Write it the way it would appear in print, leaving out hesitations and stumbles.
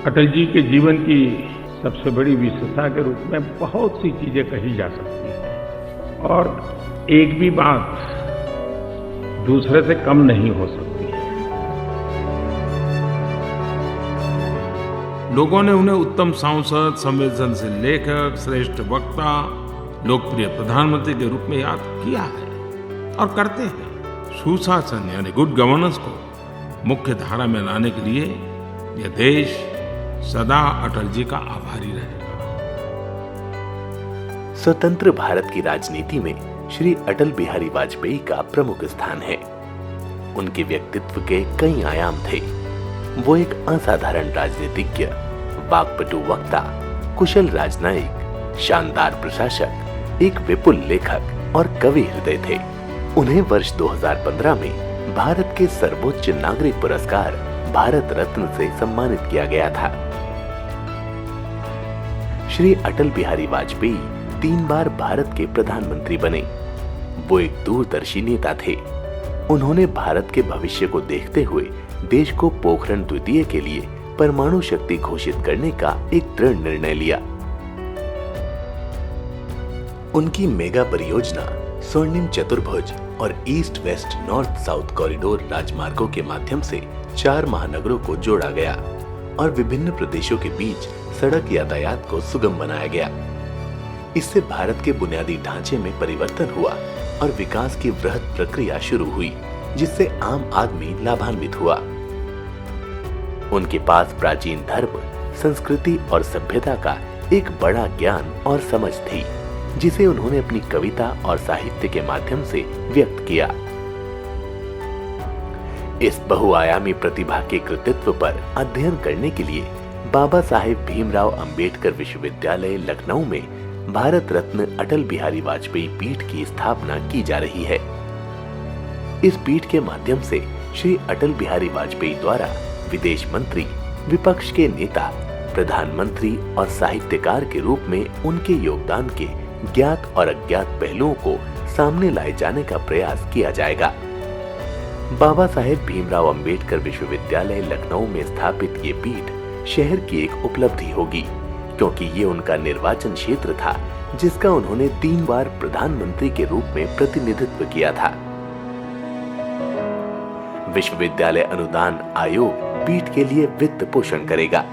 अटल जी के जीवन की सबसे बड़ी विशेषता के रूप में बहुत सी चीजें कही जा सकती हैं और एक भी बात दूसरे से कम नहीं हो सकती है। लोगों ने उन्हें उत्तम सांसद, संवेदनशील लेखक, श्रेष्ठ वक्ता, लोकप्रिय प्रधानमंत्री के रूप में याद किया है और करते हैं। सुशासन यानी गुड गवर्नेंस को मुख्य धारा में लाने के लिए यह देश सदा अटल जी का आभारी रहेगा। स्वतंत्र भारत की राजनीति में श्री अटल बिहारी वाजपेयी का प्रमुख स्थान है। उनके व्यक्तित्व के कई आयाम थे। वो एक असाधारण राजनीतिज्ञ, वाक्पटु वक्ता, कुशल राजनयिक, शानदार प्रशासक, एक विपुल लेखक और कवि हृदय थे। उन्हें वर्ष 2015 में भारत के सर्वोच्च नागरिक पुरस्कार भारत रत्न से सम्मानित किया गया था। श्री अटल बिहारी वाजपेयी 3 बार भारत के प्रधानमंत्री बने। वो एक दूरदर्शी नेता थे। उन्होंने भारत के भविष्य को देखते हुए देश को पोखरण द्वितीय के लिए परमाणु शक्ति घोषित करने का एक दृढ़ निर्णय लिया। उनकी मेगा परियोजना स्वर्णिम चतुर्भुज और east west north south corridor राजमार्गों के माध्यम से 4 महानगरों को जोड़ा गया और विभिन्न प्रदेशों के बीच सड़क यातायात को सुगम बनाया गया। इससे भारत के बुनियादी ढांचे में परिवर्तन हुआ और विकास की वृहद प्रक्रिया शुरू हुई, जिससे आम आदमी लाभान्वित हुआ। उनके पास प्राचीन धर्म, संस्कृति और सभ्यता का एक बड़ा ज्ञान और समझ थी, जिसे उन्होंने अपनी कविता और साहित्य के माध्यम से व्यक्त किया। इस बहुआयामी प्रतिभा के कृतित्व पर अध्ययन करने के लिए बाबा साहेब भीमराव अंबेडकर विश्वविद्यालय लखनऊ में भारत रत्न अटल बिहारी वाजपेयी पीठ की स्थापना की जा रही है। इस पीठ के माध्यम से श्री अटल बिहारी वाजपेयी द्वारा विदेश मंत्री, विपक्ष के नेता, प्रधानमंत्री और साहित्यकार के रूप में उनके योगदान के ज्ञात और अज्ञात पहलुओं को सामने लाए जाने का प्रयास किया जाएगा। बाबा साहेब भीमराव अंबेडकर विश्वविद्यालय लखनऊ में स्थापित ये पीठ शहर की एक उपलब्धि होगी, क्योंकि ये उनका निर्वाचन क्षेत्र था जिसका उन्होंने 3 बार प्रधानमंत्री के रूप में प्रतिनिधित्व किया था। विश्वविद्यालय अनुदान आयोग पीठ के लिए वित्त पोषण करेगा।